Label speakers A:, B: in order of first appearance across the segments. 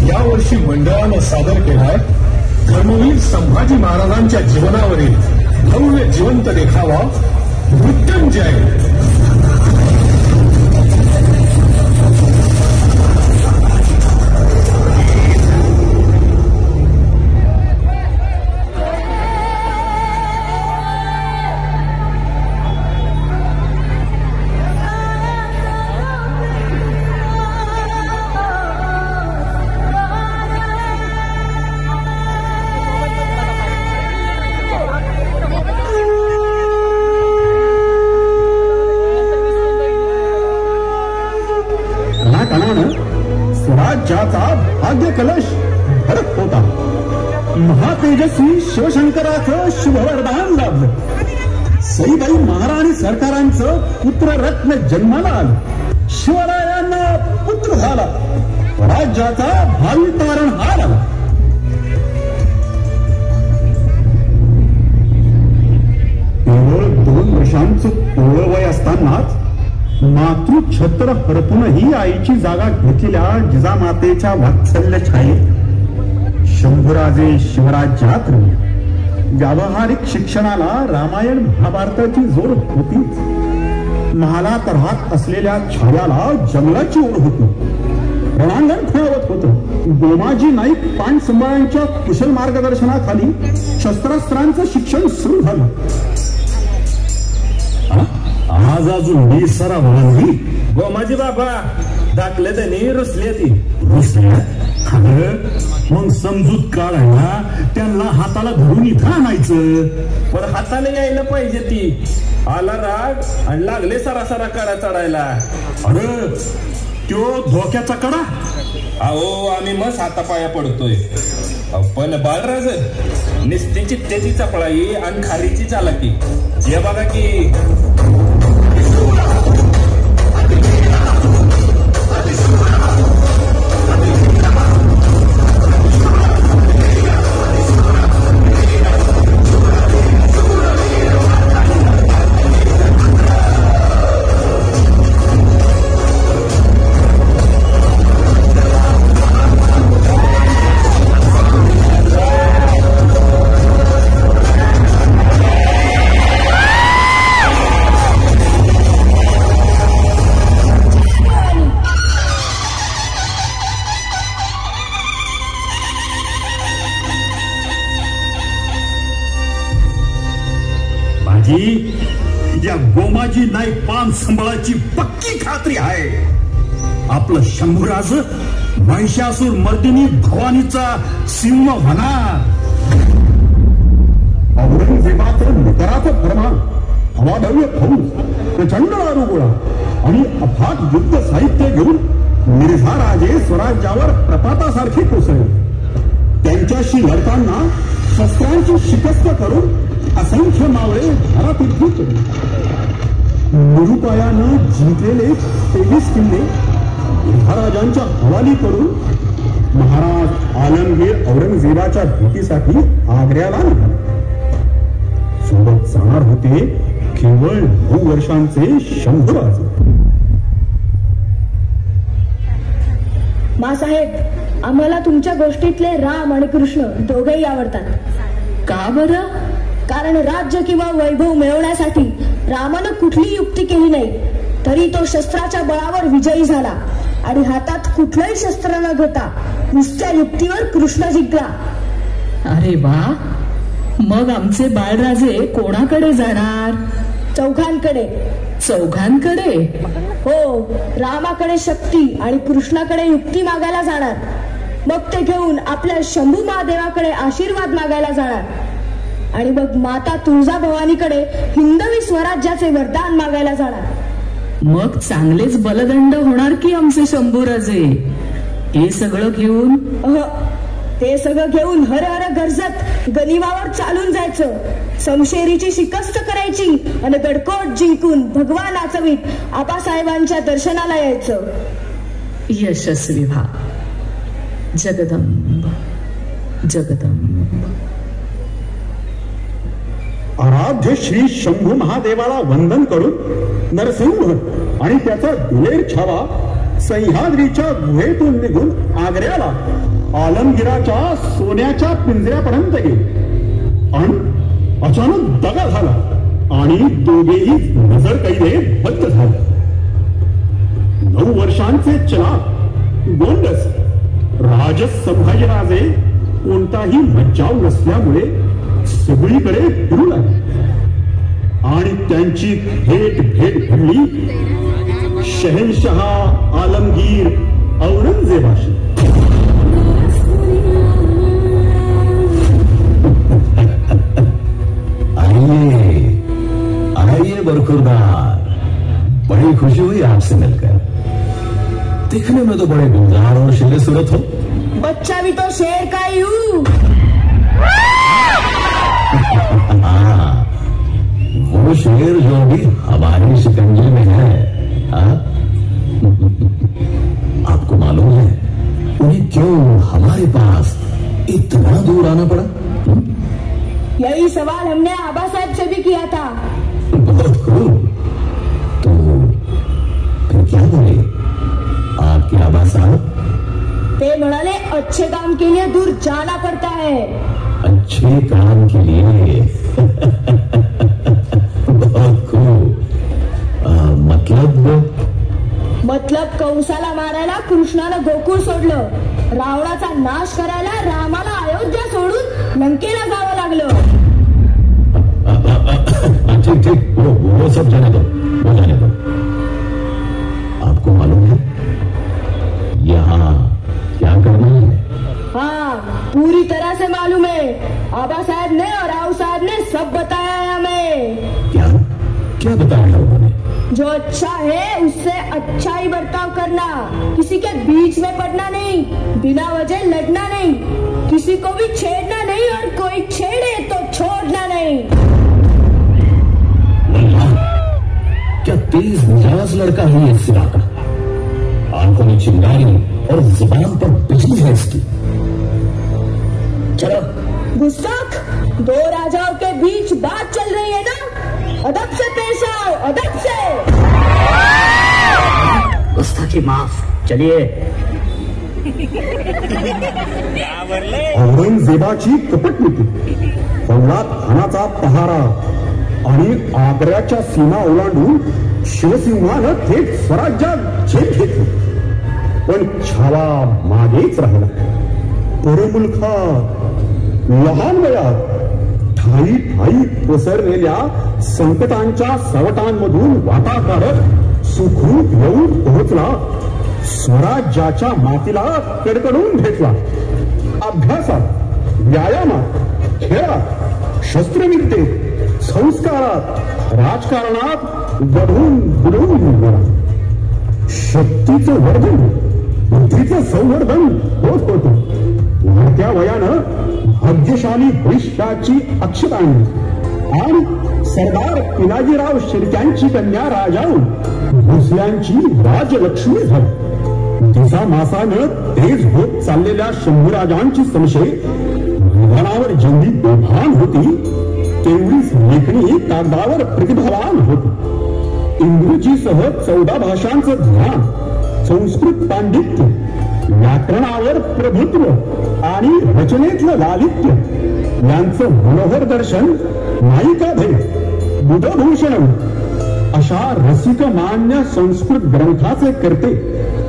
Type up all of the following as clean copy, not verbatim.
A: यावर्षी मंडळानं सादर केलाय धर्मवीर संभाजी महाराजांच्या जीवनावरील भव्य जिवंत देखावा मृत्युंजय.
B: स्वराज्याचा भाग्य कलश भरत होता. महातेजस्वी शिवशंकराचं शुभवरदान लाभलं. सईबाई महाराणी सरकारांचं पुत्ररत्न जन्माला आलं. शिवरायांना पुत्र झाला. स्वराज्याचा भावी तारणहार आला. केवळ 2 वर्षांचं कोवळ वय असतानाच मातृछत्र हरपूनही आईची जागा घेतलेल्या जिजामातेच्या वात्सल्य छायेत शंभूराजे शिवराज्यात रमले. व्यावहारिक शिक्षणाला रामायण महाभारताची जोड होतीच. महालात राहत असलेल्या छायाला जंगलाची ओढ होती. रणांगण खेळवत होतं. गोमाजी नाईक पानसंभाळ्यांच्या कुशल मार्गदर्शनाखाली शस्त्रास्त्रांचं शिक्षण सुरू झालं. आज अजून मी सराव नाही.
C: गोमाजी बाबा दाखले त्यांनी रुसले ती
B: रुसल्या. मग समजूत काढायला त्यांना हाताला धरून इथं आणायचं.
C: पण हाताला यायला पाहिजे ती. आला राग आणि लागले सरासरा कडा चढायला.
B: अरे त्यो धोक्याचा कडा.
C: अहो आम्ही मस्त हातापाया पडतोय. पण बाळराज निस्ती चित्त्याची चपळाई आणि खारीची चालाकी जे बघा की
B: या गोमाजी नाईक पान संभाळाची पक्की खात्री आहे. आपलं शंभूराज महिषासूर मर्दिनी भवानीचा सिंह होणार. औरंगजेबाचं निकराचं फरमान, हवाभव्य फौज, प्रचंड दारुगोळा आणि अफाट युद्ध साहित्य घेऊन मिर्झा राजे स्वराज्यावर प्रपातासारखे कोसळले. त्यांच्याशी लढताना शस्त्रांची शिकस्त करून असंख्य मावळे धारातीर्थी केले. निरुपायानं जिंकलेले 23 किल्ले महाराजांच्या हवाली करून महाराज आलमगीर औरंगजेबाच्या भेटीसाठी आग्र्याला निघाले. सोबत जाणार होते केवळ 9 वर्षांचे शंभूराजे.
D: मासाहेब, आम्हाला तुमच्या गोष्टीतले राम आणि कृष्ण दोघेही आवडतात.
E: का बरं?
D: कारण राज्य किंवा वैभव मिळवण्यासाठी रामानं कुठली युक्ती केली नाही, तरी तो शस्त्राच्या बळावर विजयी झाला आणि हातात कुठलंही शस्त्र न घेता नुसत्या युक्तीवर कृष्ण जिंकला.
E: अरे वा, मग आमचे बाळराजे कोणाकडे जाणार?
D: चौघांकडे.
E: चौघांकडे?
D: हो, रामाकडे शक्ती आणि कृष्णाकडे युक्ती मागायला जाणार. मग ते घेऊन आपल्या शंभू महादेवाकडे आशीर्वाद मागायला जाणार आणि मग माता तुळजाभवानीकडे हिंदवी स्वराज्याचे वरदान मागायला जाणार.
E: मग चांगलेच बलदंड होणार की आमचे शंभूराजे. हे सगळं घेऊन
D: ते सगळं घेऊन हर हर गरजत गनिमावर चालून जायचं. समशेरीची शिकस्त करायची आणि गडकोट जिंकून भगवा नाचवीत आबासाहेबांच्या दर्शनाला यायचं.
E: यशस्वी व्हा. जगदंब जगदंब.
B: आराध्य श्री शंभू महादेवाला वंदन करून नरसिंह आणि त्याचा दिलेर छावा सह्याद्रीच्या गुहेतून निघून आग्र्याला आलमगिराच्या सोन्याच्या पिंजऱ्यापर्यंत गेले आणि अचानक दगा झाला आणि दोघेही नजर कैदे बंद झाले. 9 वर्षांचे चलाक गोंडस राज संभाजीराजे कोणताही मज्जाव नसल्यामुळे सगळीकडे फिरू लागले आणि त्यांची थेट भेट घडली शहनशहा आलमगीर औरंगजेबाशी.
F: आइए बरखुरदार, बड़ी खुशी हुई आपसे मिलकर. दिखने में तो बड़े गुलजार और शेर सूरत हो.
D: बच्चा भी तो शेर का ही हूँ.
F: हाँ, वो शेर जो भी हमारे शिकंजे में है. हाँ? आपको मालूम है उन्हें क्यों हमारे पास इतना दूर आना पड़ा?
D: यही सवाल हमने आबा साहब से भी किया था.
F: बहुत खूब. तो फिर क्या बोले आपके आबा साहब?
D: ते म्हणाले अच्छे काम के लिए दूर जाना पड़ता है.
F: अच्छे काम के लिए. बहुत खूब.
D: मतलब कंसाला मारायला कृष्णानं गोकुळ सोडलं, रावणाचा नाश करायला रामाला अयोध्या सोडून लंकेला जावं लागलं.
F: ठीक ठीक, वो सब जाने दो, वो जाने दो. आपको मालूम है यहाँ क्या करना है?
D: हाँ, पूरी तरह से मालूम है. आबा साहब ने और राव साहब ने सब बताया है हमें.
F: क्या क्या बताया उन्होंने?
D: जो अच्छा है उससे अच्छा ही बर्ताव करना, किसी के बीच में पड़ना नहीं, बिना वजह लड़ना नहीं, किसी को भी छेड़ना नहीं और कोई छेड़े तो छोड़ना नहीं.
F: क्या तेज मिजाज लड़का है ये सिरा का. आंखों में चिंगारी और जुबान पर बिजली है इसकी. चलो.
D: गुस्ताख, 2 राजाओं के बीच बात चल रही है ना, अदब से पेश आओ, अदब से.
G: गुस्ताखी माफ. चलिए.
B: औरंगजेबाची कपटनीती, फौलाद खानाचा पहारा आणि आग्र्याच्या सीमा ओलांडून शिवसिंहानं थेट स्वराज्यात झेप घेतली. पण छावा मागेच राहिला. परमुलखात लहान वयात ठाई ठाई पसरलेल्या संकटांच्या सावटांमधून वाटा काढत सुखरूप येऊन पोहोचला. स्वराज्याच्या मातीला कडकडून भेटला. अभ्यासात, व्यायामात, खेळात, शस्त्रविद्येत, संस्कारात, राजकारणात गढून बुडून गेला. शक्तीचं वर्धन, बुद्धीचं संवर्धन होत होतं. वाढत्या वयानं भाग्यशाली भविष्याची अक्षता आणली आणि सरदार पिनाजीराव शिर्क्यांची कन्या राजाऊन भोसल्यांची राजलक्ष्मी झाली. दिवसामासानं तेज होत चाललेल्या शंभूराजांची संशय मैदानावर जेवढी बेभान होती तेवढीच लेखणी कागदावर प्रतिभावान होती. इंग्रजीसह 14 भाषांचं ज्ञान, संस्कृत पांडित्य, व्याकरणावर प्रभुत्व आणि रचनेतलं लालित्य यांचं मनोहर दर्शन नायिकाभेद, बुधभूषण अशा रसिक मान्य संस्कृत ग्रंथाचे करते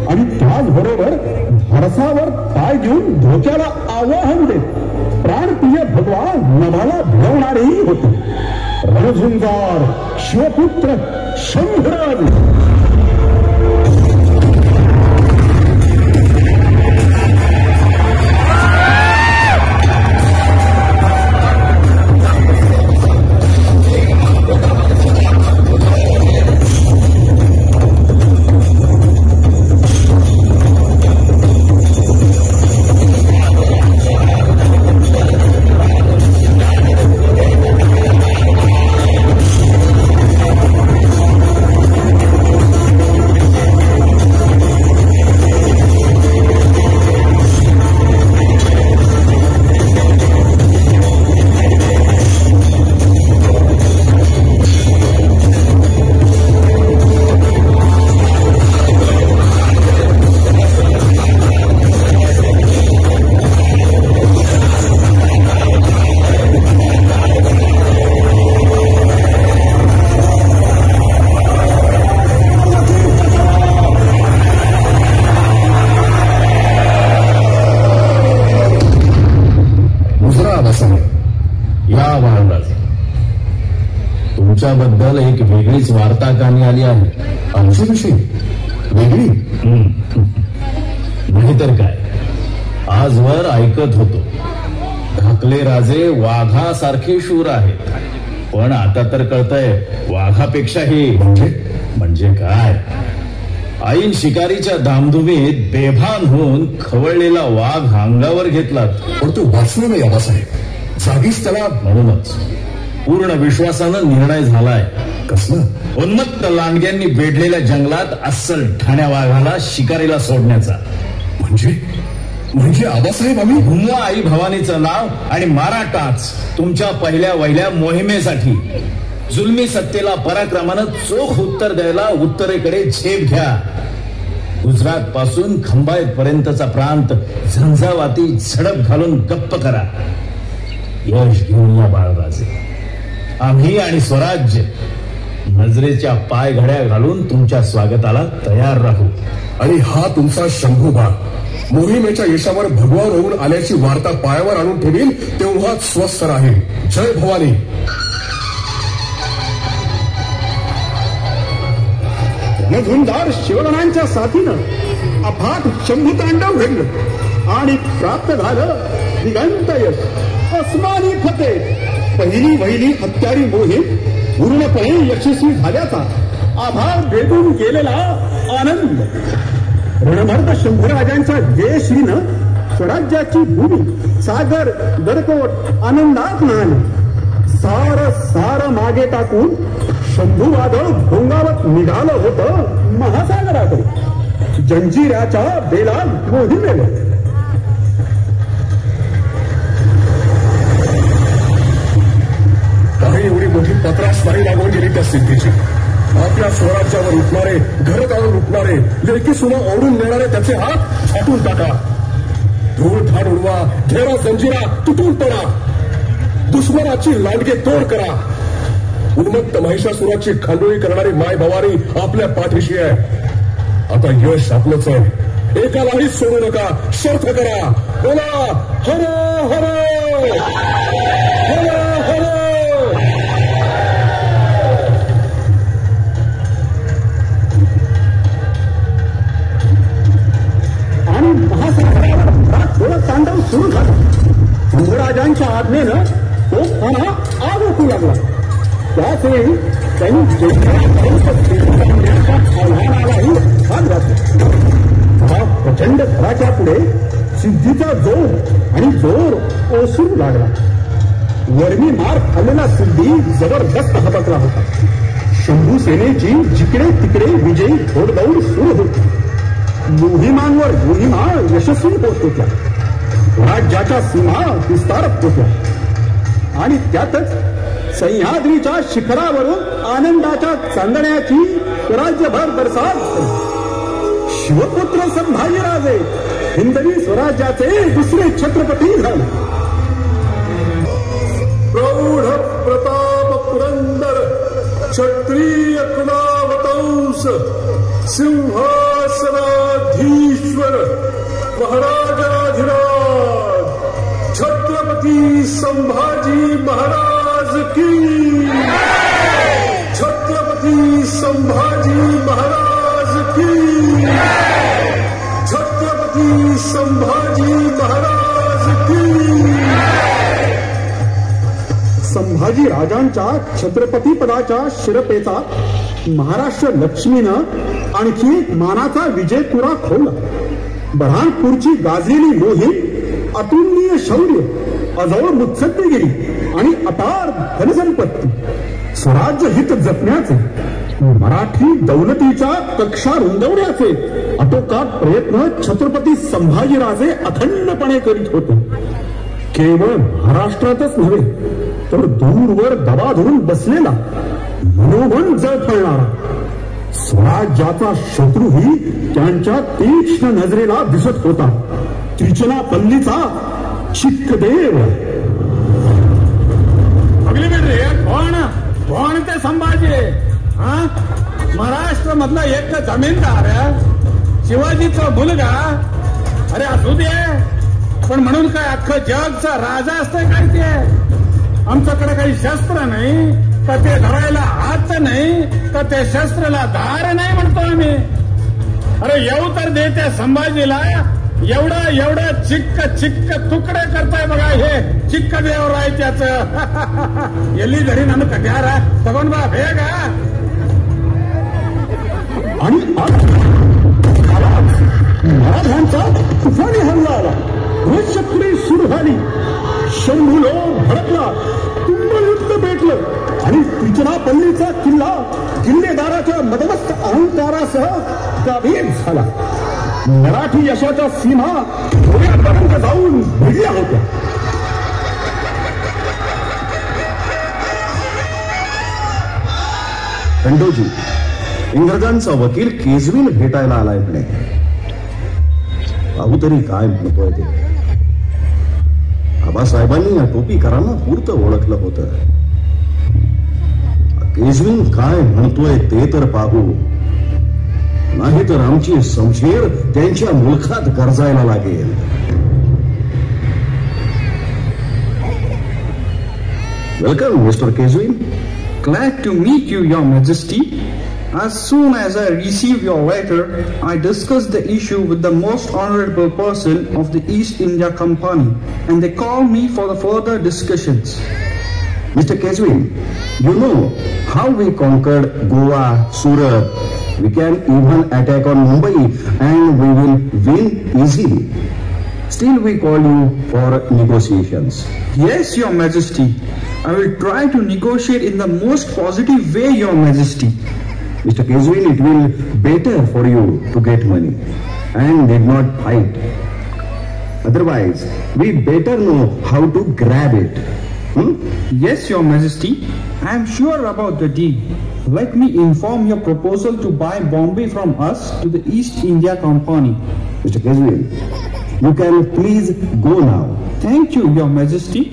B: आणि त्याचबरोबर धाडसावर पाय देऊन धोक्याला आवाहन देत प्राणप्रिय भगवान नभाला भिडवणारेही होते. रणझुंजार शिवपुत्र शंभूराज.
F: तुमच्याबद्दल एक वेगळीच वार्ता कानी आली आहे.
B: आमच्याविषयी वेगळी?
F: नाहीतर काय. आजवर ऐकत होतो धाकले राजे वाघासारखे शूर आहेत, पण आता तर कळतंय वाघापेक्षाही. म्हणजे काय, ऐन शिकारीच्या धामधुमीत बेभान होऊन खवळलेला वाघ अंगावर घेतलात.
B: पण तो वाचला नाही आबासाहेब, जागीच त्याला.
F: म्हणूनच पूर्ण विश्वासानं निर्णय झालाय.
B: कसला?
F: उन्मत्त लांडग्यांनी वेढलेल्या जंगलात अस्सल ठाण्या वाघाला शिकारीला सोडण्याचा.
B: म्हणजे आबासाहेब आम्ही
F: हुंगा आई भवानीचं नाव आणि मारा टाच तुमच्या पहिल्या वहिल्या मोहिमेसाठी जुलमी सत्तेला पराक्रमानं चोख उत्तर द्यायला उत्तरेकडे झेप घ्या. गुजरात पासून खंबायत पर्यंतचा प्रांत झंझावाती झडप घालून गप्प करा. यश घेऊन या बाळराजे. आम्ही आणि स्वराज्य नजरेच्या पाय घड्या घालून तुमच्या स्वागताला तयार राहू.
B: आणि हा तुमचा शंभूबा मोहिमेच्या यशावर भगवान होऊन आल्याची वार्ता पायावर आणून ठेवील तेव्हाच स्वस्थ राहील. जय भवानी. रणधुंदार शिवगणांच्या साथीनं अफाट शंभूतांडव घडलं आणि प्राप्त झालं दिगंत यश, अस्मानी फतेह. पहिली वहिली हत्यारी मोहीम पूर्णपणे यशस्वी झाल्याचा आभार भेटून गेलेला आनंद. रणभर्त शंभूराजांच्या जयश्रीनं स्वराज्याची भूमी सागर गडकोट आनंदात न्हाले. सार मागे टाकून शंभूवादळ भोंगावत निघालं होतं महासागराकडे जंजिऱ्याच्या बेला मोहिमेवर. काही एवढी मोठी पत्रास नाही लागून गेली त्या सिद्धीची. आपल्या स्वराज्यावर उठणारे, घर काढून उठणारे, लेकी सुना ओढून नेणारे त्याचे हात फाटून टाका. धूळ ठाण उडवा, घेरा जंजिरा तुटून पडा. दुश्मनाची लांडगे तोड करा. उन्मत्त महिषासुराची खांडोळी करणारी माय भवानी आपल्या पाठीशी आहे. आता यश आपलंच आहे. एकालाही सोडू नका. शर्थ करा. बोला हर हर हर हर. आणि महासागरावर तांडव सुरू झालं. शंभूराजांच्या आज्ञेनं तो खाना आग ओकू लागला. त्याचवेळी त्यांनी आव्हानालाही हात घातला. हा प्रचंड घराच्या पुढे सिद्धीचा जोर आणि जोर ओसरू लागला. वर्मी मार खाल्लेला सिद्धी जबरदस्त हबकला होता. शंभू सेनेची जिकडे तिकडे विजयी घोडदौड सुरू होती. मोहिमांवर मोहिमा यशस्वी होत होत्या. राज्याच्या सीमा विस्तारत होत्या. आणि त्यातच सह्याद्रीच्या शिखरावरून आनंदाच्या चांदण्याची राज्यभर बरसात झाली. शिवपुत्र संभाजीराजे हिंदवी स्वराज्याचे दुसरे छत्रपती झाले. प्रौढ प्रताप पुरंदर क्षत्रिय कुलावतंस सिंहासनाधीश्वर महाराजाधिराज छत्रपती संभाजी महाराज की. छत्रपती संभाजी महाराज की. छत्रपती संभाजी महाराज की. संभाजी राजांच्या छत्रपती पदाच्या शिरपेचा महाराष्ट्र लक्ष्मीनं आणखी एक मानाचा विजय पुरा खोवला. बऱ्हाणपूरची गाजलेली मोहीम, अतुलनीय शौर्य, अजोड मुत्सद्देगिरी आणि अपार धनसंपत्ती, स्वराज्य हित जपण्याचे, मराठी दौलतीच्या कक्षा रुंदवण्याचे आटोकाट प्रयत्न छत्रपती संभाजीराजे अखंडपणे करीत होते. केवळ महाराष्ट्रातच नव्हे तर दूरवर दबा धरून बसलेला, मनोमन जळफळणारा स्वराज्याचा शत्रूही त्यांच्या तीक्ष्ण नजरेला दिसत होता. त्रिचनापल्लीचा चिक्कदेव. कोण ते संभाजी? महाराष्ट्र मधला एक जमीनदार, शिवाजीचा मुलगा. अरे असू दे, पण म्हणून काय अख्खं जगचा राजा असतंय काय? ते आमच्याकडे काही शस्त्र नाही,
A: का ते धरायला हात नाही का ते शस्त्राला धार नाही म्हणतो आम्ही. अरे येऊ तर दे त्या संभाजीला. एवढा चिक्क तुकडे करताय बघा हे चिक्क देवर आहे त्याच. एली घरी नाम कट्यारा तगोन बा भेगा.
B: आणि मराठ्यांचा तुफानी हल्ला आला. ध्वजचक्री सुरू झाली. शंभूलो भडकला. तुंबयुक्त पेटलं आणि त्रिचनापल्लीचा किल्ला किल्लेदाराच्या मदमस्त अहंकारासह गाभीर झाला. मराठी यशाच्या सीमा पुण्यापर्यंत जाऊन भिडल्या होत्या.
H: खंडोजी, इंग्रजांचा वकील केजवीन भेटायला आलाय म्हणे. पाहू तरी काय म्हणतोय ते. आबासाहेबांनी या टोपीकरांना पूर्त ओळखलं होतं. केजवीन काय म्हणतोय ते तर पाहू, नाही तर आमची समशेर त्यांच्या मुलखात गरजायला लागेल. वेलकम मिस्टर केजवीन.
I: Glad to meet you, Your Majesty. As soon as I received your letter, I discussed the issue with the most honorable person of the East India Company, and they called me for the further discussions.
H: Mr. Keswin, you know how we conquered Goa, Surat. We can even attack on Mumbai and we will win easily. Still we call you for negotiations.
I: Yes, Your Majesty. I will try to negotiate in the most positive way, Your Majesty.
H: Mr. Keswin, it will better for you to get money and need not fight. Otherwise, we better know how to grab it.
I: Yes, Your Majesty. I am sure about the deal. Let me inform your proposal to buy Bombay from us to the East India Company.
H: Mr. Keswin, you can please go now.
I: Thank you, Your Majesty.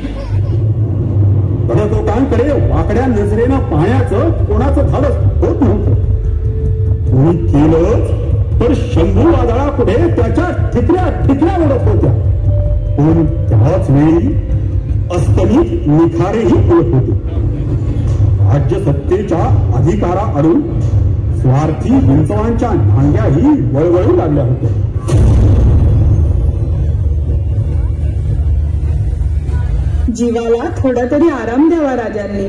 B: लोकांकडे वाकड्या नजरेनं पाहण्याचं कोणाचं धाडस होत नव्हतं. कोणी केलं तर शंभू वादळापुढे त्याच्या ठिकऱ्या उडत होत्या. पण त्याच वेळी अस्तमित निखारेही उडत होते. राज्य सत्तेच्या अधिकाराआडून स्वार्थी विंचवांच्या ढांग्याही वळवळू लागल्या होत्या.
J: जीवाला थोडा तरी आराम द्यावा राजांनी.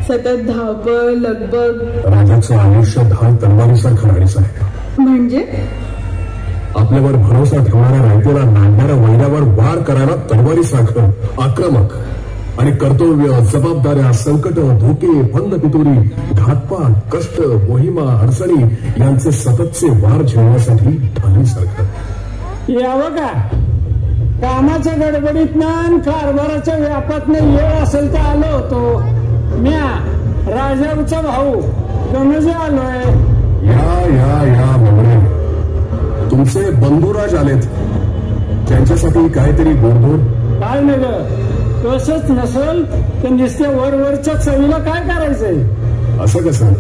J: सतत धावपळ लगबग.
B: राजाचं आयुष्य धाव तलवारीसारखं नाडीचं आहे.
J: म्हणजे
B: आपल्यावर भरोसा ठेवणाऱ्या रायतेला नाडणाऱ्या वैऱ्यावर वार करायला तलवारीसारखं आक्रमक आणि कर्तव्य, जबाबदाऱ्या, संकट, धोके, फंद पितुरी, घातपात, कष्ट, मोहिमा, अडचणी यांचे सततचे वार झेलण्यासाठी ढालीसारखं.
A: यावं का कामाच्या गडबडीतनं कारभाराच्या व्यापातनं येळ असेल तर आलो होतो. म्या राजाचा भाऊ गणजे आलोय.
B: या मंडळी, तुमचे बंधुराज आलेत. त्यांच्यासाठी काहीतरी गोडधोड.
A: काय नाही कसंच नसल तर नुसत्या वरवरच्या चवीला काय करायचंय.
B: असं कसं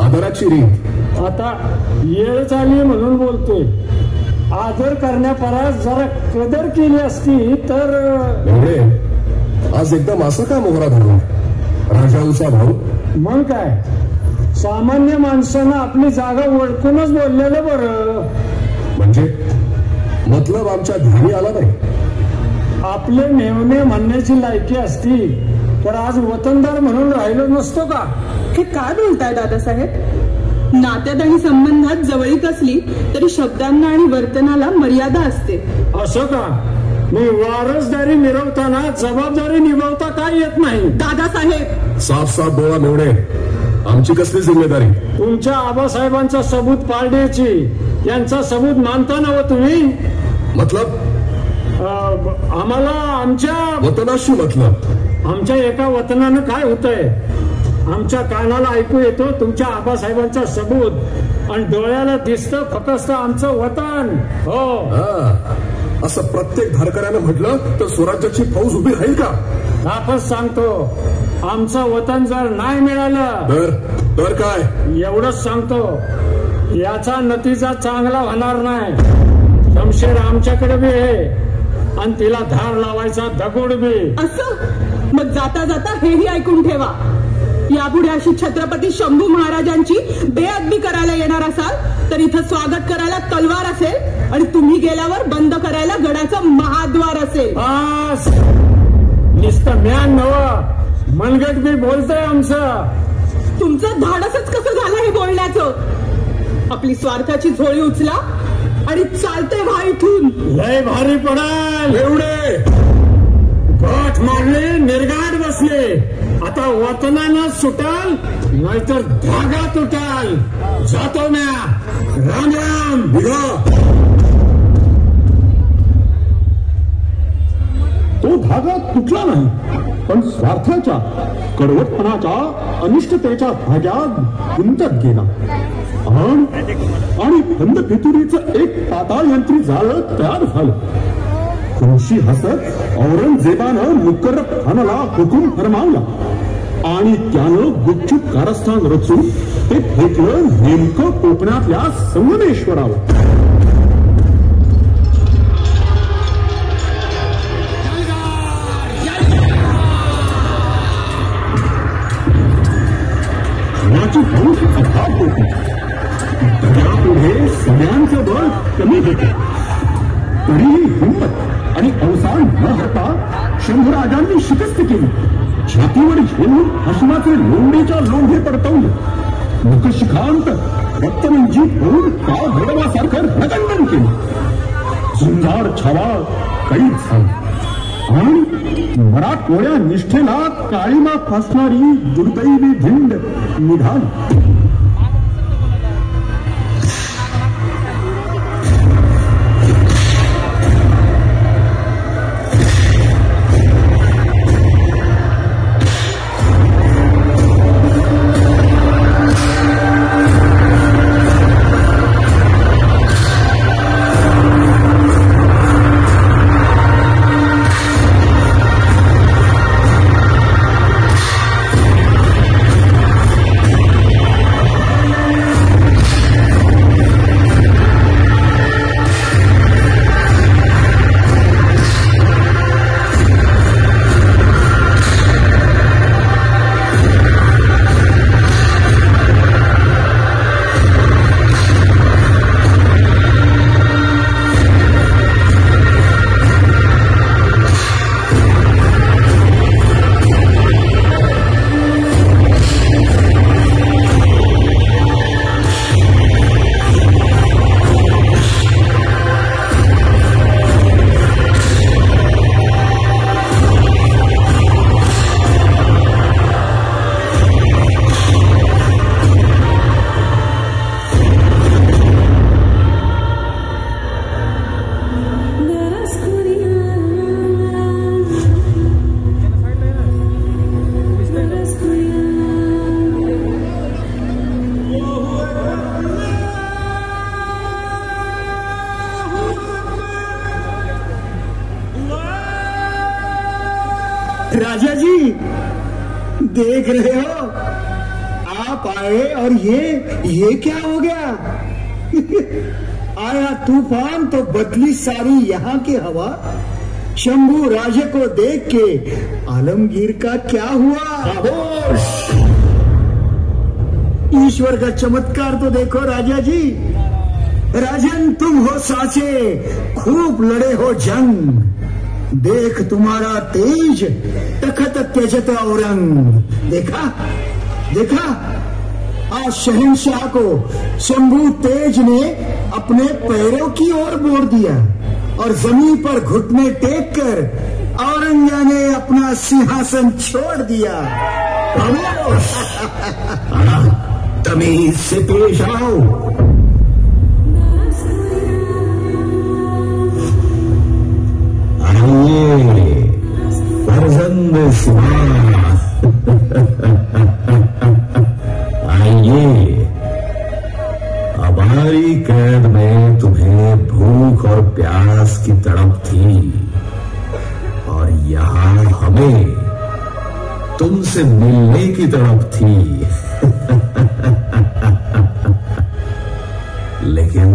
B: आदराची रीत.
A: आता येळ चालली म्हणून बोलतोय. आदर करण्यापरास जरा कदर केली असती तर.
B: एवढे आज एकदम असं का मोहरा धरला राजाऊचा भाऊ?
A: मग काय सामान्य माणसानं आपली जागा ओळखूनच बोललेलं बरं.
B: म्हणजे मतलब आमच्या ध्यानी आला नाही.
A: आपले मेवणे म्हणण्याची लायकी असती तर आज वतनदार म्हणून राहिलो नसतो का?
J: हे काय बोलताय दादासाहेब? नात्यात आणि संबंधात जवळीक असली तरी शब्दांना आणि वर्तनाला मर्यादा असते.
A: असं का? मी वारसदारी मिरवताना जबाबदारी निभावता काय येत नाही?
J: दादासाहेब
B: साफ डोळा मेवणे, आमची कसली जिम्मेदारी?
A: तुमच्या आबासाहेबांचा सबूत पाळण्याची. यांचा सबूत मानता ना तुम्ही?
B: मतलब
A: आम्हाला आमच्या
B: वतनाशी मतलब.
A: आमच्या एका वतनानं काय होतंय आमच्या कानाला ऐकू येतो तुमच्या आबासाहेबांचा सबूत आणि डोळ्याला दिसतं फक्त आमचं वतन. हो
B: असं प्रत्येक धारकऱ्यानं म्हटलं तर स्वराज्याची फौज उभी राहील का?
A: आपच सांगतो आमचं वतन जर नाही मिळालं
B: तर काय?
A: एवढंच सांगतो याचा नतीजा चांगला होणार नाही. शमशेर आमच्याकडे बी आहे आणि तिला धार लावायचा दगड बी.
J: असं मग जाता जाता हेही ऐकून ठेवा. यापुढे अशी छत्रपती शंभू महाराजांची बेअदबी करायला येणार असाल तर इथं स्वागत करायला तलवार असेल आणि तुम्ही गेल्यावर बंद करायला गडाचं महाद्वार असेल.
A: नुसतं म्यान नव मनगट बी बोलतोय आमचं.
J: तुमचं धाडसच कसं झालं हे बोलण्याचं. आपली स्वार्थाची झोळी उचला आणि चालते व्हा इथून.
A: लय भारी पडाल. एवढे गाठ मारले निर्गाठ बसले. आता वतनानं सुटाल नाहीतर धागा तुटाल. जातो म्या. राम राम.
B: तो धागा तुटला नाही, पण स्वार्थाच्या कडवटपणाच्या अनिष्टतेच्या धाग्यात गुंतत गेला आणि बंद फितुरीचं एक पाताळ यंत्री जाळं तयार झालं. खुशी हसत औरंगजेबानं मुकर्रब खानाला हुकूम फरमावला आणि त्यानं गुपचूप कारस्थान रचून ते फेकलं नेमकं कोकणातल्या संगमेश्वराला. अभाव होती. दगडापुढे सगळ्यांचं बळ कमी होतं. तरीही हिंमत आणि अवसान न हरता शंभूराजांनी शिकस्त केली. छातीवर झेलून हसनाचे लोंढेच्या लोंढे पडतवले. मुखशिखांत रक्तरंजित होऊन काळ भैरवासारखं रगंडन केलं. झुंजार छावा कैद झाला आणि मराठमोळ्या निष्ठेला काळीमा फासणारी दुर्दैवी भिंड निघाली.
K: राजा जी देख रहे हो, आप आए और ये क्या हो गया? आया तूफान तो बदली सारी यहाँ की हवा। शंभू राजे को देख के आलमगीर का क्या हुआ? खामोश! ईश्वर का चमत्कार तो देखो राजा जी। राजन तुम हो साचे, खूब लड़े हो जंग, देख तुम्हारा तेज तखत त्यजत औरंग। देखा देखा, आज शहंशाह को शंभू तेज ने अपने पैरों की ओर मोड़ दिया और जमीन पर घुटने टेक कर औरंगा ने अपना सिंहासन छोड़ दिया। तमीज से पेश आओ। आइए फर्जंद सिंह, आइए। हमारी कैद में तुम्हें भूख और प्यास की तड़प थी और यहाँ हमें तुमसे मिलने की तड़प थी। लेकिन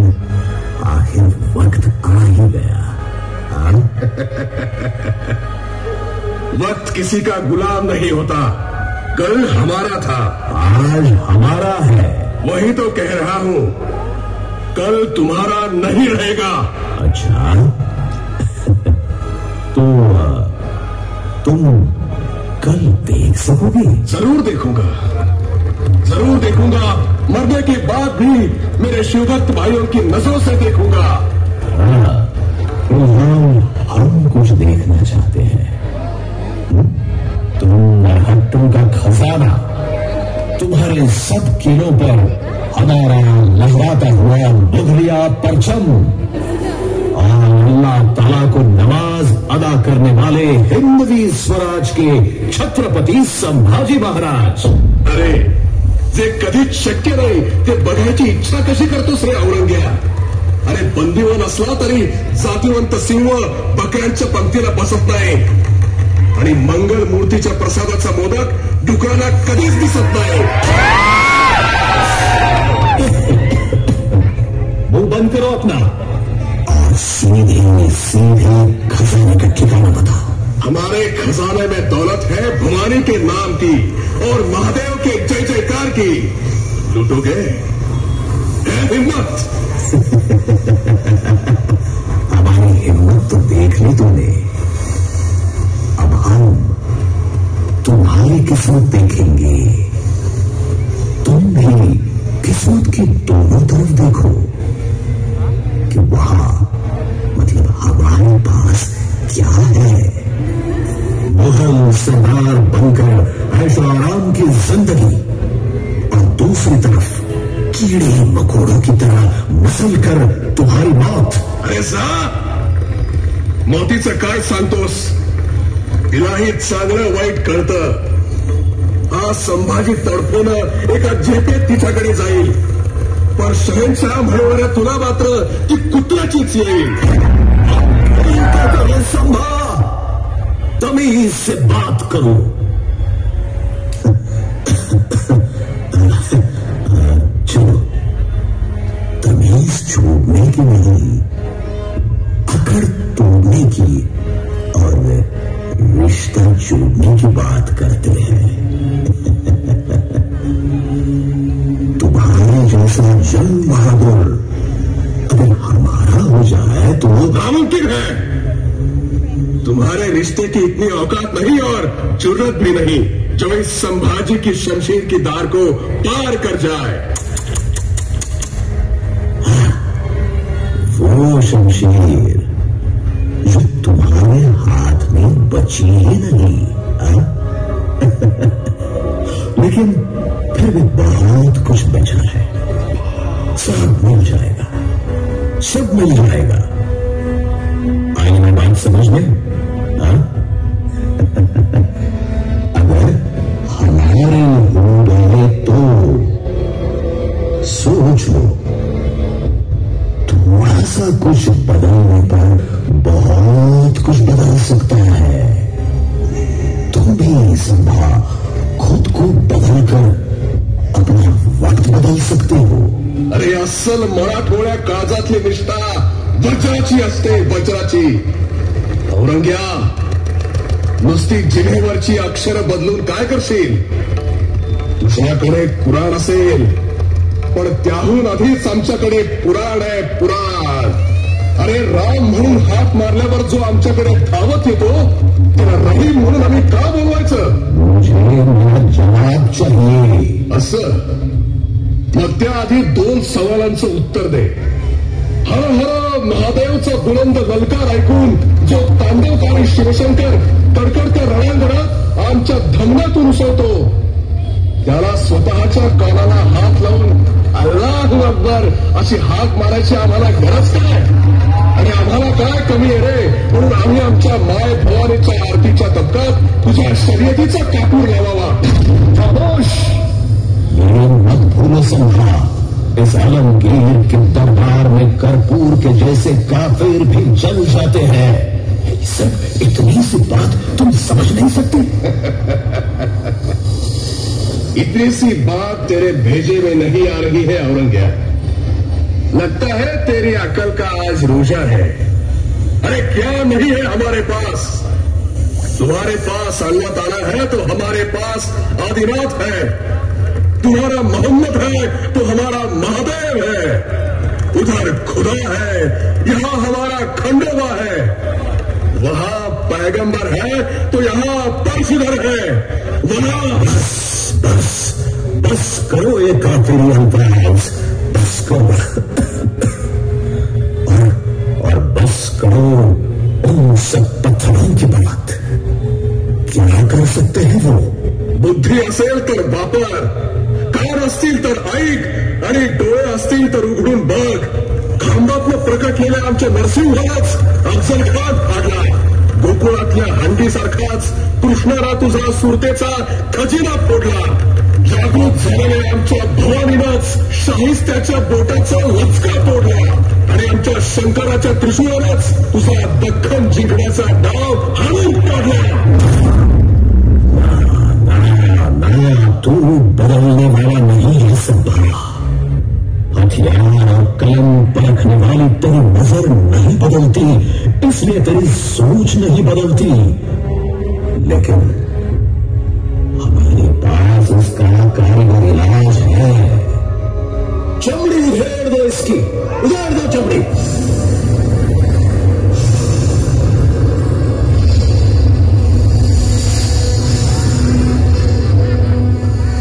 K: आखिर वक्त आ ही गया। वक्त किसी का गुलाम नहीं होता,
B: कल हमारा था,
H: आज हमारा है।
B: वही तो कह रहा हूं, कल तुम्हारा नहीं रहेगा।
H: अच्छा तो तुम कल देख सकोगे?
B: जरूर देखूंगा, जरूर देखूंगा। मरने के बाद भी मेरे शिवभक्त भाइयों की नजरों से देखूंगा।
H: तो हम कुछ देखना चाहते हैं। तुम नरहट्टू का खजाना, तुम्हारे सब किलों पर हमारा लहराता हुआ मुगलिया परचम और अल्लाह ताला को नमाज अदा करने वाले हिंदवी स्वराज के छत्रपती संभाजी महाराज।
B: अरे जे कधीच शक्य नाही ते बघायची इच्छा कशी करतोस रे औरंग्या? अरे बंदीवान असला तरी जातीवंत सिंह बकऱ्यांच्या पंक्तीला बसत नाही आणि मंगल मूर्तीच्या प्रसादाचा मोदक डुकरांना कधीच दिसत नाही।
H: मुंह बंद करो अपना और सीधे सीधे खजाने का ठिकाना बताओ।
B: हमारे खजाने में दौलत है भवानी के नाम की और महादेव के जय जयकार की। लूटोगे? है हिम्मत?
H: हमारी हिम्मत तो देख ली तुमने, अब हम तुम्हारी किस्मत देखेंगे। तुम भी किस्मत की दोनों तरफ देखो कि वहां मतलब हमारे पास क्या है। मुगल सरदार बनकर ऐशो आराम की जिंदगी और दूसरी तरफ कीड़े मकोड़ों की तरह मसल कर तुम्हारी मौत।
B: अरे साहब, मौतीचं काय सांगतोस? तिलाही चांगलं वाईट कळतं। हा संभाजी तडफोनं एका झेपेत तिच्याकडे जाईल, पण शहनशाह म्हणणाऱ्या तुला मात्र ती कुत्र्याचीच येईल।
H: संभा, तमीज से बात करो। चलो, तमीज छोड़ने की नहीं, अकड़ तोड़ने की और रिश्ता जोड़ने की बात करते हैं। तुम्हारे जैसा जंग बहादुर अगर हमारा हो जाए तो
B: नामुमकिन है। तुम्हारे रिश्ते की इतनी औकात नहीं और जरूरत भी नहीं जो इस संभाजी की शमशीर की धार को पार कर जाए।
H: वो शमशीर जो तुम्हारे हाथ में बची ही नहीं, लेकिन फिर भी बहुत कुछ बचा है। सब मिल जाएगा, सब मिल जाएगा। आई ना बात समझ में? अगर हमारे हो गए तो सोच लो, थोड़ा सा कुछ बदलने पर बहुत कुछ बदल सकता है। तुम भी संभा खुद को बदल कर अपना वक्त बदल सकते हो।
B: अरे अस्सल मराठवाड्या काळजातली निष्ठा वज्राची असते, वज्राची। औरंग्या, नुसती जिभेवरची अक्षर बदलून काय करशील? तुझ्याकडे कुराण असेल, पण त्याहून आधीच आमच्याकडे पुराण आहे, पुराण। अरे राम म्हणून हाक मारल्यावर जो आमच्याकडे धावत येतो त्याला रहीम म्हणून आम्ही का बोलवायचं?
H: मुझे मेरा जवाब चाहिए।
B: असं? मग त्याआधी 2 सवालांचं उत्तर दे। हर हर महादेवचा बुलंद ललकार ऐकून जो तांडवकारी शिवशंकर कडकडत्या रणांगणात आमच्या धमन्यातून उसळतो, त्याला स्वतःच्या कानाला हात लावून अल्लाहू अकबर अशी हाक मारायची आम्हाला गरज काय? आणि आम्हाला काय कमी आहे रे म्हणून आम्ही आमच्या माय भवानीच्या आरतीच्या तबकात तुझ्या शर्यतीचा कापूर लावावा? खामोश!
H: ये मत भूलो संभा, इस आलमगीर के दरबार में कर्पूर के जैसे काफिर भी जल जाते हैं। सब इतनी सी बात तुम समझ नहीं सकते?
B: इतनी सी बात तेरे भेजे में नहीं आ रही है औरंग्या। लगता है तेरी अकल का आज रोजा है। अरे क्या नहीं है हमारे पास? तुम्हारे पास अल्लाह ताला है तो हमारे पास आदिनाथ है, तुम्हारा मोहम्मद है तो हमारा महादेव है, उधर खुदा है, यहाँ हमारा खंडोबा है, वहां पैगंबर है तो यहाँ परशुधर है, वहां बस करो ये काफिरी अल्फाज, बस करो और बस करो उन सब पत्थरों की बात। क्या कर सकते हैं वो? बुद्धी असेल तर वापर, कान असतील तर ऐक आणि डोळे असतील तर उघडून बघ. खांबातनं प्रकटलेल्या आमच्या नरसिंहालाच अफजल खान फाडला, गोकुळातल्या हंडीसारखाच कृष्णाला तुझा सुरतेचा खजिना फोडला. जागृत झालेल्या आमच्या भवानीनंच शाहिस्त्याच्या बोटाचा लचका तोडला आणि आमच्या शंकराच्या त्रिशूळालाच तुझा दख्खन जिंकण्याचा डाव हाणून काढला. तू बदलने वाला नहीं है संभाला, हथियार और कलम परखने वाली तेरी नजर नहीं बदलती, इसलिए तेरी सोच नहीं बदलती, लेकिन हमारे पास उसका कारगर इलाज है. चमड़ी उधेड़ दो इसकी, उधेड़ दो चमड़ी.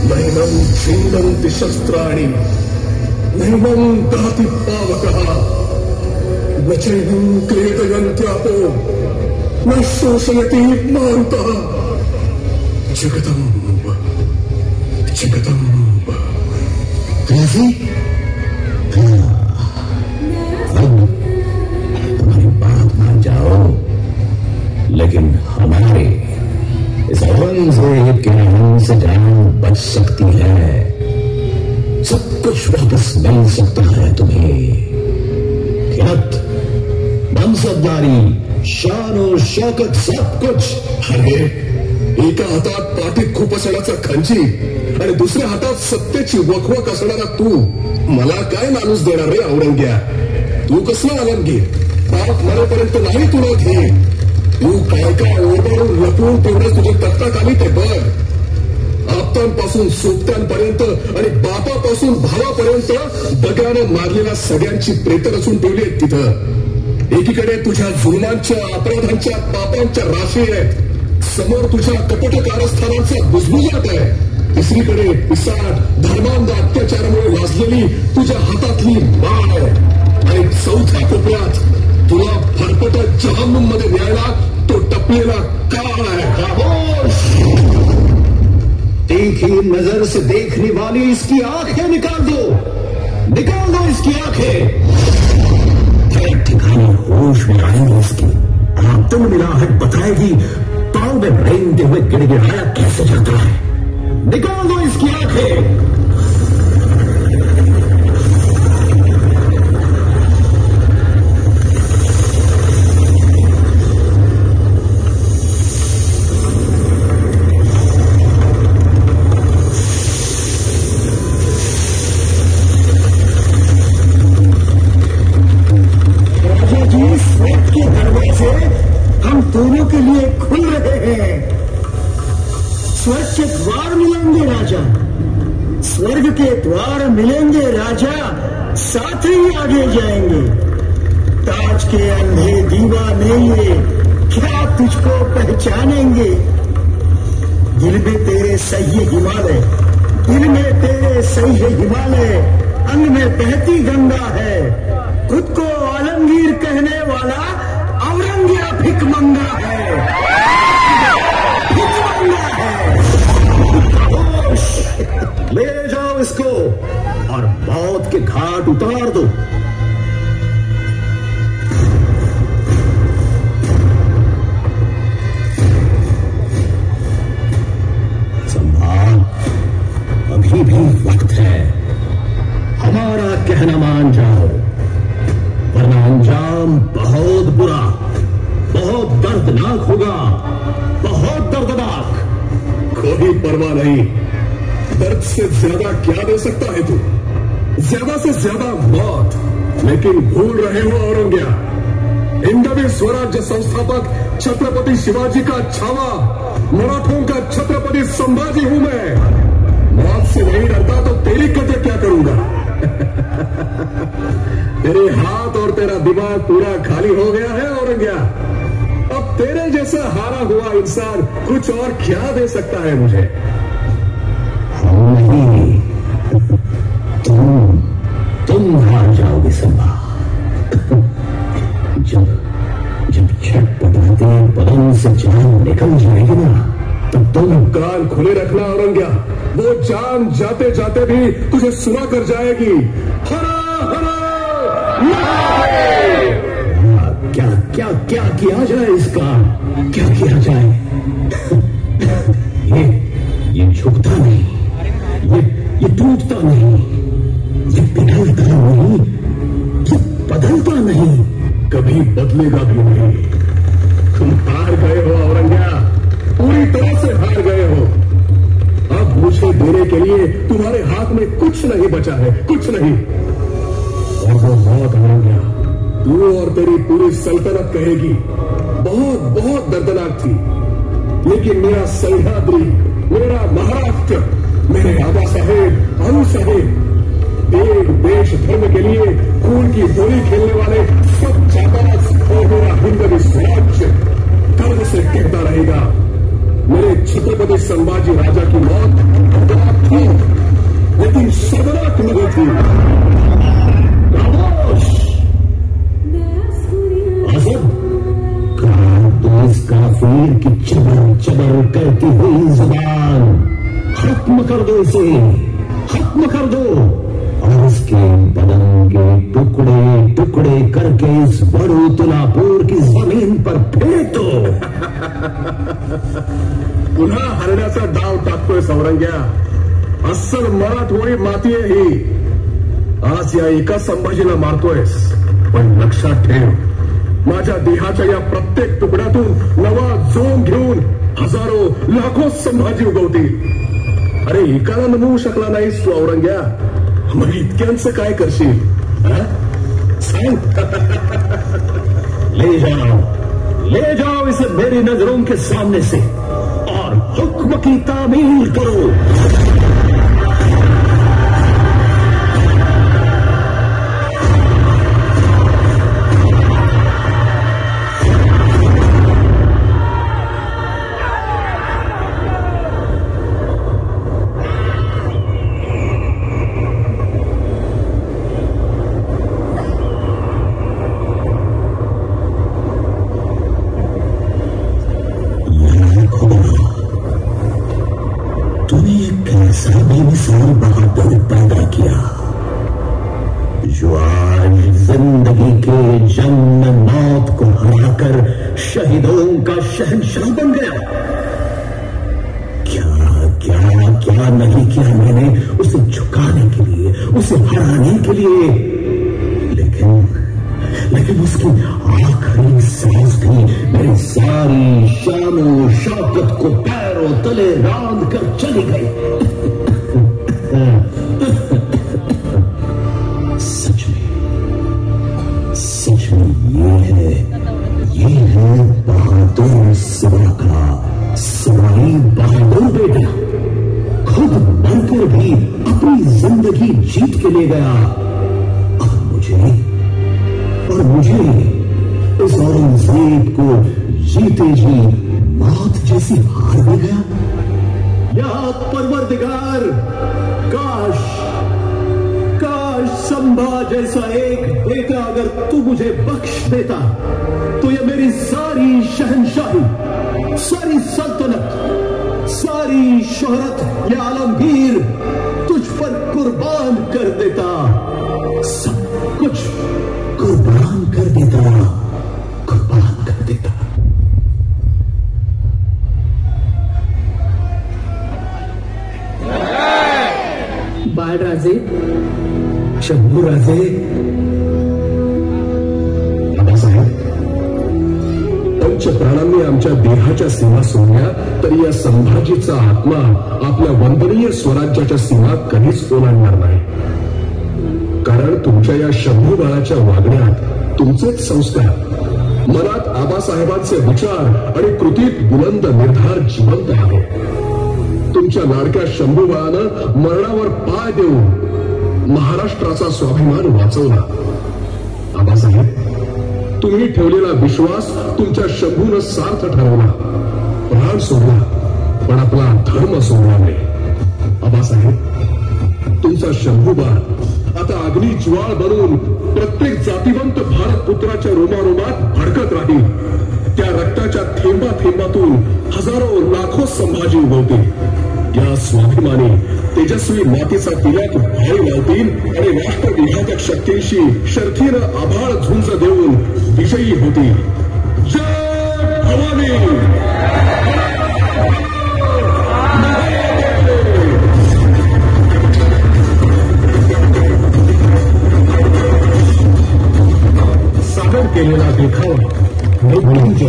B: नैनं छिन्दन्ति शस्त्राणि, नैनं दहति पावकः, न चैनं क्लेदयन्त्यापो, न शोषयति महान्तः. जगदम्ब जगदम्ब. कैसी? हमारी बात मान जाओ, लेकिन हमारे इस औरंगजेब के रहम से जान बच सकती है. सब कुछ वापस मिल सकता है तुम्हें. खिलत, मनसबदारी, शान और शौकत, सब कुछ. अरे एका हातात पाठीत खूप असण्याचा खंजी आणि दुसऱ्या हातात सत्तेची वखवक असणारा तू. मला काय माणूस देणार रे औरंग्या? तू कसला आलमगीर? बाप मरेपर्यंत नाही तुला घे. तू काय काय ओरडून लपवून तेवढं तुझे तत्काली ते बघ. आप्तांपासून सोबत्यांपर्यंत आणि बापापासून भावापर्यंत दगडानं मारलेल्या सगळ्यांची प्रेत रचून ठेवली आहेत तिथं. एकीकडे तुझ्या जुलमांच्या, अपराधांच्या, पापांच्या राशी आहेत, समोर तुझ्या कपट कारस्थानांचा बुजबुजाट आहे. तिसरीकडे पिसाट, धर्मांध अत्याचारामुळे लाजलेली तुझ्या हातातली बाण आहे. आणि चौथ्या कोपऱ्यात तुला फरफटत जहन्नुम मध्ये न्यायला तो टपलेला काळ आहे. खामोश. तीखी नजर से देखने वाली इसकी आंखें निकाल दो इसकी आंखें. ठिकाने होश में आएंगे इसकी. आत्म मिलाहट बताएगी पांव में रेंगते हुए गिड़गिड़ाया कैसे जाता है. निकाल दो इसकी आंखें. हम दोनों के लिए खुल रहे हैं. स्वर्ग के द्वार मिलेंगे राजा, स्वर्ग के द्वार मिलेंगे राजा, साथ ही आगे जाएंगे. ताज के अंधे दीवाने ये क्या तुझको पहचानेंगे. दिल में तेरे सह्य हिमालय, दिल में तेरे सह्य हिमालय, अंग में बहती गंगा है. खुद को आलमगीर कहने वाला औरंगिया भिकमंगा है. ले जाओ इसको और मौत के घाट उतार दो. संभाल, अभी भी वक्त है. हमारा कहना मान जाओ, वरना अंजाम बहुत बुरा, बहुत दर्दनाक होगा, बहुत दर्दनाक. कोई परवाह नहीं. दर्द से ज्यादा क्या दे सकता है तू? ज्यादा से ज्यादा मौत. लेकिन भूल रहे हो औरंगिया, हिंदवी स्वराज्य संस्थापक छत्रपति शिवाजी का छावा, मराठों का छत्रपति संभाजी हूं मैं। मौत से नहीं डरता तो तेरी कदर क्या करूंगा? तेरे हाथ और तेरा दिमाग पूरा खाली हो गया है औरंग्या। अब तेरे जैसा हारा हुआ इंसान कुछ और क्या दे सकता है मुझे?
H: नहीं, तुम हार जाओगे संभा। जब छठ पटाते बदन से जान निकल जाएगी ना, तब तुम
B: कान खुले रखना औरंग्या। वो जान जाते जाते भी तुझे सुना कर जाएगी। हरा हरा
H: क्या क्या क्या किया जाए इसका? क्या किया जाए? ये झुकता नहीं, ये टूटता नहीं, ये पिघलता नहीं, ये बदलता नहीं,
B: कभी बदलेगा भी नहीं। तुम हार गए हो औरंग्या, पूरी तरह से हार गए हो। अब मुझे देने के लिए तुम्हारे हाथ में कुछ नहीं बचा है, कुछ नहीं। और वो मौत औरंग्या, तू और तेरी पूरी सल्तनत कहेगी बहुत बहुत दर्दनाक थी, लेकिन मेरा सह्याद्री, मेरा महाराष्ट्र, मेरे आबा साहेब, अनु साहेब, देश धर्म के लिए खून की होली खेलने वाले सब जाबाज और मेरा हिंदवी स्वराज्य गर्व से कहता रहेगा, मेरे छत्रपति संभाजी राजा की मौत दर्दनाक थी, लेकिन शर्मनाक नहीं थी।
H: काफिर की चबर चबर करती हुई जुबान खत्म कर दो, इसे खत्म कर दो और इसके बदन के टुकड़े टुकड़े करके इस बड़ू तुलापुर की जमीन पर फेंक दो।
B: पुन्हा हरण्याचा डाव टाकतोय औरंग्या। अस्सल मराठवाडी माती आहे ही। आज या एका संभाजीला मारतोयस, पण लक्षात ठेव, माझ्या देहाच्या या प्रत्येक तुकड्यातून नवा जोम घेऊन हजारो लाखो संभाजी उगवतील। अरे एकाला नमवू शकला नाहीस तू औरंग्या, मग इतक्यांचं काय करशील? सांग।
H: ले जाओ इसे मेरी नजरों के सामने से और हुक्म की तामील करो। बेमिसाल बहादुर पैदा किया, जो आज जिंदगी के जंग में मौत को हराकर शहीदों का शहंशाह बन गया। क्या क्या क्या नहीं किया मैंने उसे झुकाने के लिए, उसे हराने के लिए, लेकिन उसकी आखिरी सांस भी मेरी सारी शानो शौकत को पैरों तले रांध कर चली गई। सच में ये है बहादुर सिवा का सवाई बहादुर बेटा। खुद मरकर भी अपनी जिंदगी जीत के ले गया। और मुझे इस औरंगजेब को जीते जी मौत जैसी हार दे गया। या परवरदिगार, काश संभा जैसा एक बेटा अगर तू मुझे बख्श देता तो ये मेरी सारी शहंशाही, सारी सल्तनत, सारी शोहरत, ये आलमगीर तुझ पर कुर्बान कर देता। सब कुछ कुर्बान कर देता, कुर्बान कर देता।
E: बाळराजे,
B: शंभूराजे, बाबासाहेब, पंचप्राणांनी आमच्या देहाच्या सीमा सोडल्या तरी या संभाजीचा आत्मा आपल्या वंदनीय स्वराज्याच्या सीमा कधीच ओलांडणार नाही। कारण तुमच्या या शंभू बाळाच्या वागण्यात तुमचेच संस्कार, मनात आबासाहेबांचे विचार आणि कृतीत बुलंद निर्धार जिवंत आहे. तुमच्या लाडक्या शंभूबाळानं मरणावर पाय देऊन महाराष्ट्राचा स्वाभिमान वाचवला. आबासाहेब, तुम्ही ठेवलेला विश्वास तुमच्या शंभूनं सार्थ ठरवला. प्राण सोडला पण आपला धर्म सोडला नाही. आबासाहेब, तुमचा शंभूबाळ आता अग्नी ज्वाळ बनून प्रत्येक जातीवंत भारत पुत्राच्या रोमारोमात भडकत राहील. त्या रक्ताच्या थेंबा थेंबातून हजारो लाखो संभाजी उगवतील. या स्वाभिमानी तेजस्वी मातीचा तिलक भाई लावतील आणि राष्ट्रविघातक शक्तींशी शर्थीनं आभाळ झुंज देऊन विजयी होतील. जय भवानी. सादर केलेला देखावा मृत्युंजय